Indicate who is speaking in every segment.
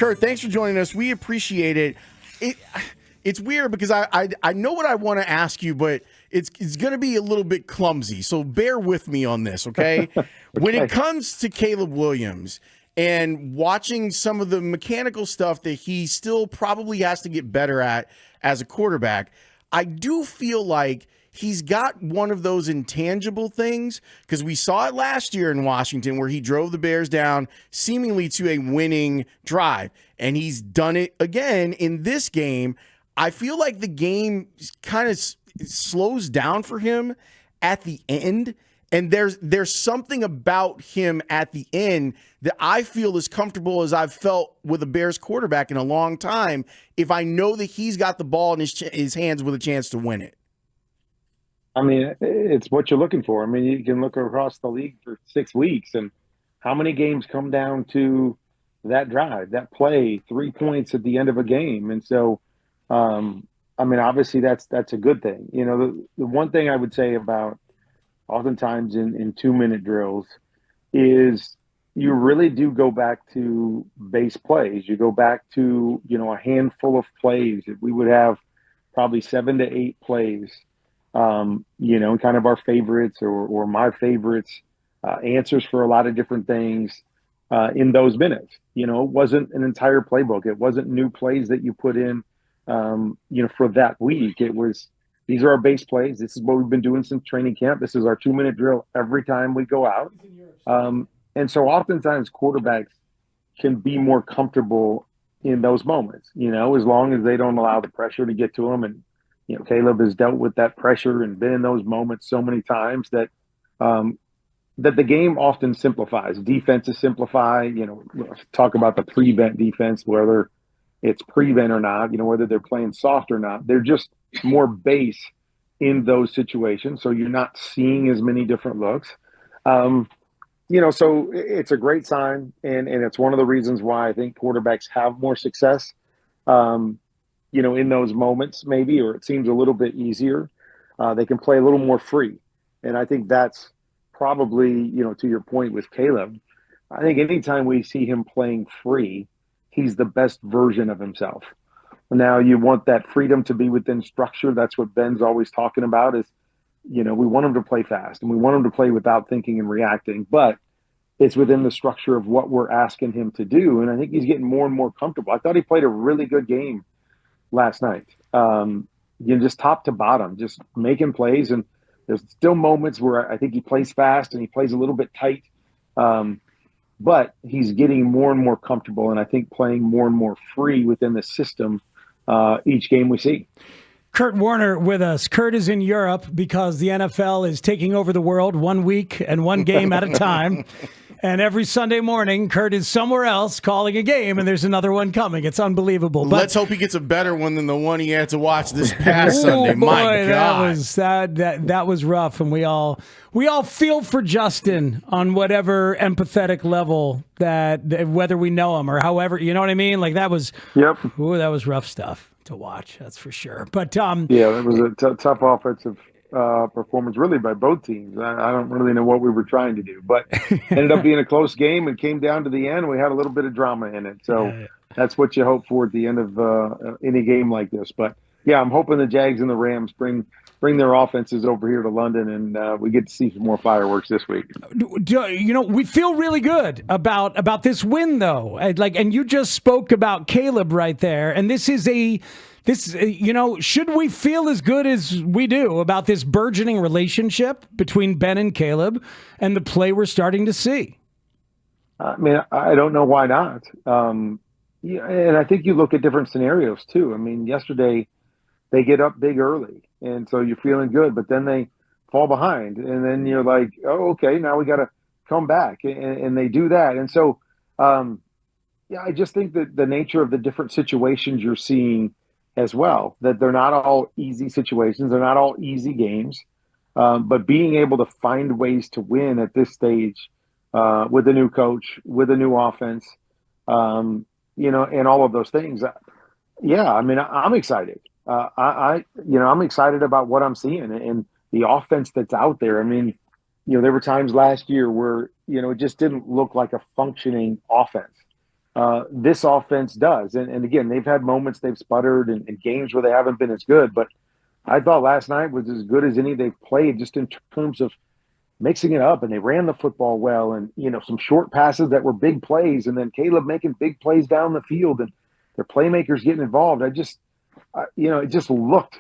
Speaker 1: Kurt, thanks for joining us. We appreciate it. It's weird because I know what I want to ask you, but it's going to be a little bit clumsy. So bear with me on this, okay?
Speaker 2: Okay.
Speaker 1: When it comes to Caleb Williams and watching some of the mechanical stuff that he still probably has to get better at as a quarterback, I do feel like he's got one of those intangible things, because we saw it last year in Washington where he drove the Bears down seemingly to a winning drive, and he's done it again in this game. I feel like the game kind of slows down for him at the end, and there's something about him at the end that I feel as comfortable as I've felt with a Bears quarterback in a long time if I know that he's got the ball in his hands with a chance to win it.
Speaker 2: I mean, it's what you're looking for. I mean, you can look across the league for 6 weeks, and how many games come down to that drive, that play, 3 points at the end of a game? And so, I mean, obviously that's a good thing. You know, the one thing I would say about oftentimes in 2-minute drills is you really do go back to base plays. You go back to, a handful of plays. We would have probably 7 to 8 plays, kind of our favorites or my favorites, answers for a lot of different things in those minutes. It wasn't an entire playbook. It wasn't new plays that you put in, for that week. It was, these are our base plays. This is what we've been doing since training camp. This is our 2-minute drill every time we go out. And so oftentimes quarterbacks can be more comfortable in those moments, as long as they don't allow the pressure to get to them. And, Caleb has dealt with that pressure and been in those moments so many times that that the game often simplifies. Defenses simplify, talk about the prevent defense, whether it's prevent or not, whether they're playing soft or not. They're just more base in those situations. So you're not seeing as many different looks. So it's a great sign. And it's one of the reasons why I think quarterbacks have more success, in those moments maybe, or it seems a little bit easier. They can play a little more free. And I think that's probably, to your point with Caleb, I think anytime we see him playing free, he's the best version of himself. Now you want that freedom to be within structure. That's what Ben's always talking about is, we want him to play fast and we want him to play without thinking and reacting, but it's within the structure of what we're asking him to do. And I think he's getting more and more comfortable. I thought he played a really good game last night. Just top to bottom, just making plays. And there's still moments where I think he plays fast and he plays a little bit tight. But he's getting more and more comfortable, and I think playing more and more free within the system each game we see.
Speaker 3: Kurt Warner with us. Kurt is in Europe because the NFL is taking over the world 1 week and one game at a time. And every Sunday morning, Kurt is somewhere else calling a game, and there's another one coming. It's unbelievable. But
Speaker 1: let's hope he gets a better one than the one he had to watch this past Sunday.
Speaker 3: Boy,
Speaker 1: My God,
Speaker 3: that was rough, and we all feel for Justin on whatever empathetic level that whether we know him or however, you know what I mean? Like that was that was rough stuff to watch. That's for sure. But
Speaker 2: it was a tough offensive performance really by both teams. I don't really know what we were trying to do, but ended up being a close game and came down to the end. We had a little bit of drama in it. So that's what you hope for at the end of any game like this. But yeah, I'm hoping the Jags and the Rams bring their offenses over here to London and we get to see some more fireworks this week.
Speaker 3: We feel really good about this win though. And you just spoke about Caleb right there. And should we feel as good as we do about this burgeoning relationship between Ben and Caleb and the play we're starting to see?
Speaker 2: I mean, I don't know why not. And I think you look at different scenarios too. I mean, yesterday they get up big early, and so you're feeling good, but then they fall behind, and then you're like, oh, okay, now we got to come back, and they do that. And so, I just think that the nature of the different situations you're seeing as well, that they're not all easy situations. They're not all easy games. But being able to find ways to win at this stage with a new coach, with a new offense, and all of those things. I mean, I'm excited. I'm excited about what I'm seeing and the offense that's out there. I mean, there were times last year where, it just didn't look like a functioning offense. this offense does. And again, they've had moments they've sputtered and games where they haven't been as good. But I thought last night was as good as any they've played, just in terms of mixing it up. And they ran the football well, and some short passes that were big plays, and then Caleb making big plays down the field, and their playmakers getting involved. It just looked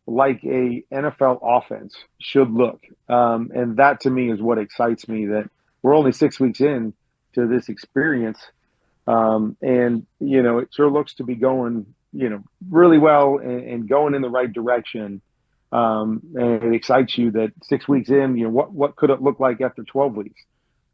Speaker 2: like a NFL offense should look. And that to me is what excites me, that we're only 6 weeks in to this experience. And it sure looks to be going, really well and going in the right direction. And it excites you that 6 weeks in, what could it look like after 12 weeks?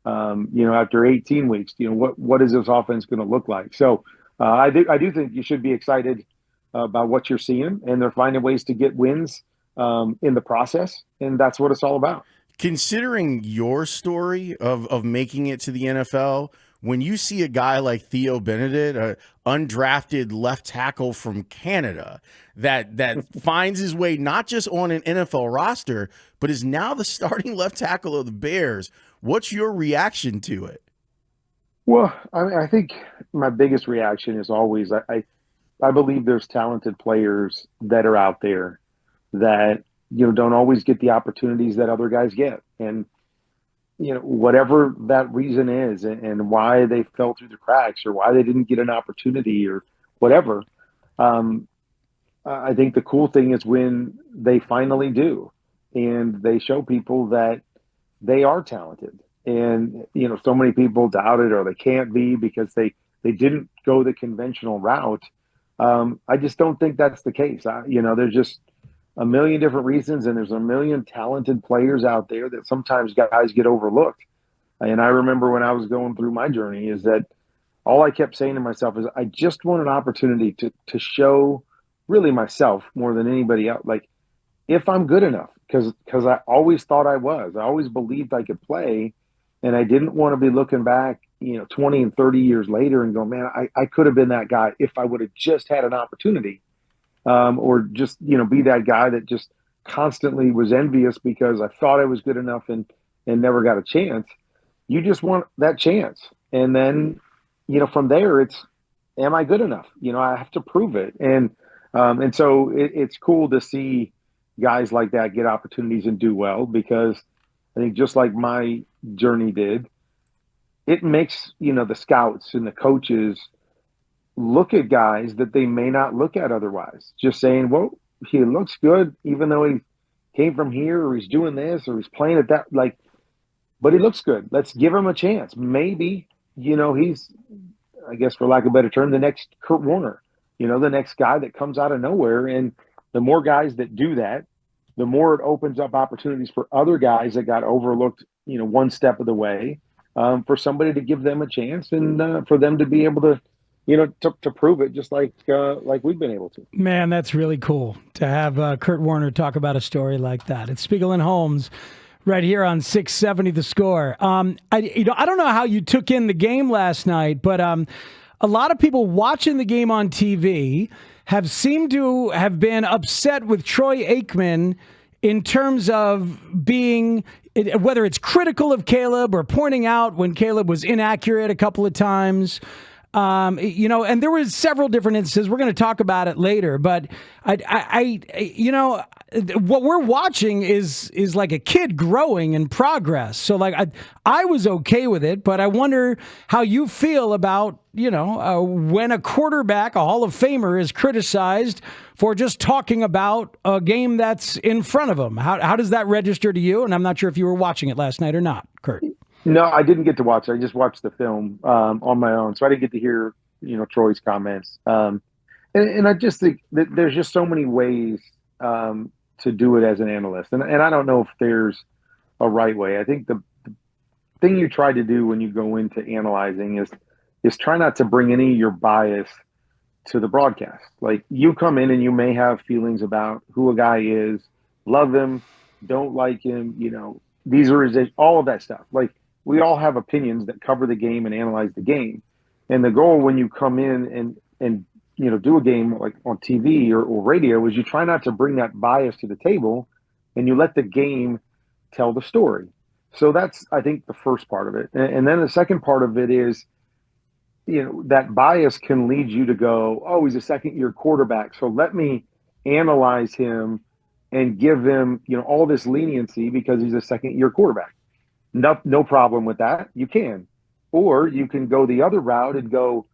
Speaker 2: After 18 weeks, what is this offense going to look like? So I do think you should be excited about what you're seeing, and they're finding ways to get wins in the process. And that's what it's all about.
Speaker 1: Considering your story of making it to the NFL, when you see a guy like Theo Benedict, an undrafted left tackle from Canada, that finds his way not just on an NFL roster, but is now the starting left tackle of the Bears, what's your reaction to it?
Speaker 2: Well, I think my biggest reaction is always I believe there's talented players that are out there that don't always get the opportunities that other guys get, and whatever that reason is, and why they fell through the cracks, or why they didn't get an opportunity, or whatever. I think the cool thing is when they finally do, and they show people that they are talented. And so many people doubt it, or they can't be because they didn't go the conventional route. I just don't think that's the case. There's just a million different reasons, and there's a million talented players out there that sometimes guys get overlooked. And I remember when I was going through my journey, is that all I kept saying to myself is, I just want an opportunity to show really myself more than anybody else, like, if I'm good enough, because I always thought I was. I always believed I could play, and I didn't want to be looking back 20 and 30 years later and go, man, I could have been that guy if I would have just had an opportunity. Or just, be that guy that just constantly was envious because I thought I was good enough and never got a chance. You just want that chance. And then, from there, it's, am I good enough? I have to prove it. And so it's cool to see guys like that get opportunities and do well, because I think just like my journey did, it makes, the scouts and the coaches look at guys that they may not look at otherwise. Just saying, well, he looks good, even though he came from here, or he's doing this, or he's playing at that, but he looks good. Let's give him a chance. Maybe, he's, I guess for lack of a better term, the next Kurt Warner, the next guy that comes out of nowhere. And the more guys that do that, the more it opens up opportunities for other guys that got overlooked, one step of the way, for somebody to give them a chance, and for them to be able to, to prove it, just like we've been able to.
Speaker 3: Man, that's really cool to have Kurt Warner talk about a story like that. It's Spiegel and Holmes right here on 670 The Score. I don't know how you took in the game last night, but a lot of people watching the game on TV have seemed to have been upset with Troy Aikman in terms of being, whether it's critical of Caleb or pointing out when Caleb was inaccurate a couple of times. And there was several different instances. We're going to talk about it later, but what we're watching is like a kid growing in progress. So I was okay with it, but I wonder how you feel about, when a quarterback, a Hall of Famer, is criticized for just talking about a game that's in front of him. How does that register to you? And I'm not sure if you were watching it last night or not, Kurt.
Speaker 2: No, I didn't get to watch it. I just watched the film on my own, so I didn't get to hear, Troy's comments. And I just think that there's just so many ways to do it as an analyst, and I don't know if there's a right way. I think the thing you try to do when you go into analyzing is try not to bring any of your bias to the broadcast. Like, you come in and you may have feelings about who a guy is, love him, don't like him, these are all of that stuff. Like, we all have opinions that cover the game and analyze the game. And the goal when you come in and do a game like on TV or radio is you try not to bring that bias to the table, and you let the game tell the story. So that's, I think, the first part of it. And then the second part of it is, that bias can lead you to go, oh, he's a second-year quarterback, so let me analyze him and give him, all this leniency because he's a second-year quarterback. No problem with that. You can. Or you can go the other route and go,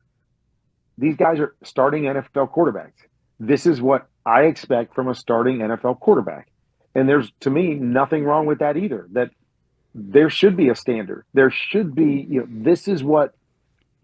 Speaker 2: these guys are starting NFL quarterbacks. This is what I expect from a starting NFL quarterback. And there's, to me, nothing wrong with that either. That there should be a standard. There should be, this is what,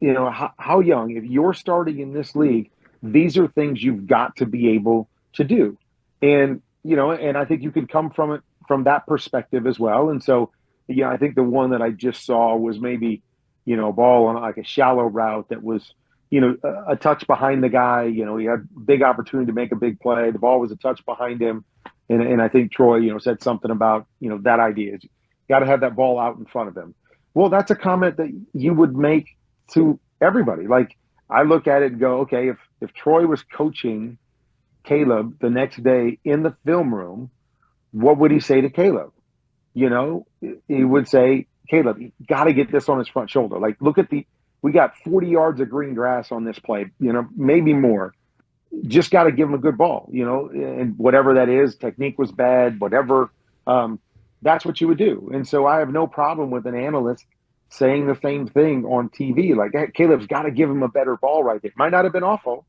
Speaker 2: how young, if you're starting in this league, these are things you've got to be able to do. And, and I think you can come from it from that perspective as well. And so, I think the one that I just saw was maybe, a ball on like a shallow route that was, a touch behind the guy. He had big opportunity to make a big play. The ball was a touch behind him. And I think Troy, said something about, that idea. You got to have that ball out in front of him. Well, that's a comment that you would make to everybody. Like, I look at it and go, okay, if Troy was coaching Caleb the next day in the film room, what would he say to Caleb? He would say, Caleb, you got to get this on his front shoulder. Like, look at we got 40 yards of green grass on this play, maybe more. Just got to give him a good ball, and whatever that is, technique was bad, whatever, that's what you would do. And so I have no problem with an analyst saying the same thing on TV. Like, hey, Caleb's got to give him a better ball right there. Might not have been awful,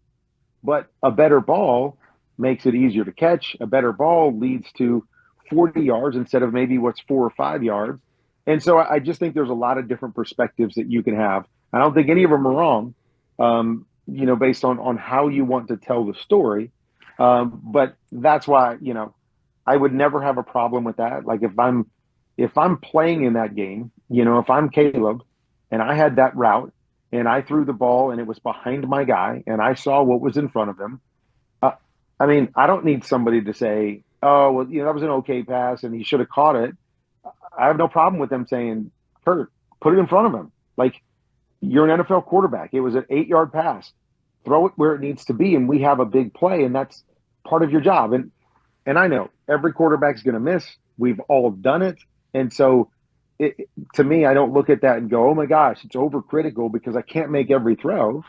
Speaker 2: but a better ball makes it easier to catch. A better ball leads to 40 yards instead of maybe what's 4 or 5 yards. And so I just think there's a lot of different perspectives that you can have. I don't think any of them are wrong, based on how you want to tell the story. But that's why, I would never have a problem with that. Like, if I'm playing in that game, if I'm Caleb and I had that route and I threw the ball and it was behind my guy and I saw what was in front of him, I don't need somebody to say, oh, well, that was an okay pass and he should have caught it. I have no problem with them saying, Kurt, put it in front of him. Like, you're an NFL quarterback. It was an 8-yard pass. Throw it where it needs to be, and we have a big play, and that's part of your job. And I know every quarterback's going to miss. We've all done it. And so, to me, I don't look at that and go, oh, my gosh, it's overcritical because I can't make every throw.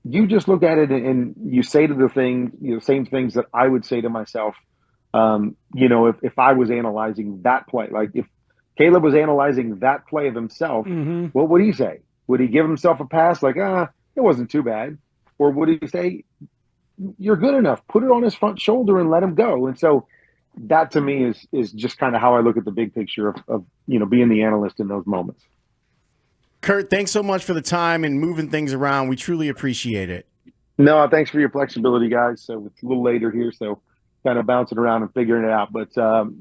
Speaker 2: You just look at it and you say to the thing, same things that I would say to myself, if I was analyzing that play. Like, if Caleb was analyzing that play of himself, what would he say? Would he give himself a pass like, it wasn't too bad? Or would he say, you're good enough, put it on his front shoulder and let him go? And so that to me is just kind of how I look at the big picture of being the analyst in those moments.
Speaker 1: Kurt, thanks so much for the time and moving things around. We truly appreciate it.
Speaker 2: No, thanks for your flexibility, guys. So it's a little later here, so kind of bouncing around and figuring it out. But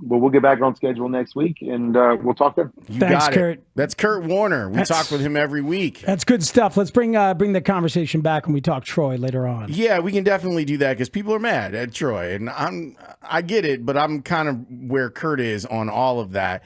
Speaker 2: we'll get back on schedule next week, and we'll talk then.
Speaker 3: Thanks, Kurt.
Speaker 1: That's Kurt Warner. We talk with him every week.
Speaker 3: That's good stuff. Let's bring the conversation back when we talk Troy later on.
Speaker 1: Yeah, we can definitely do that because people are mad at Troy, and I get it, but I'm kind of where Kurt is on all of that.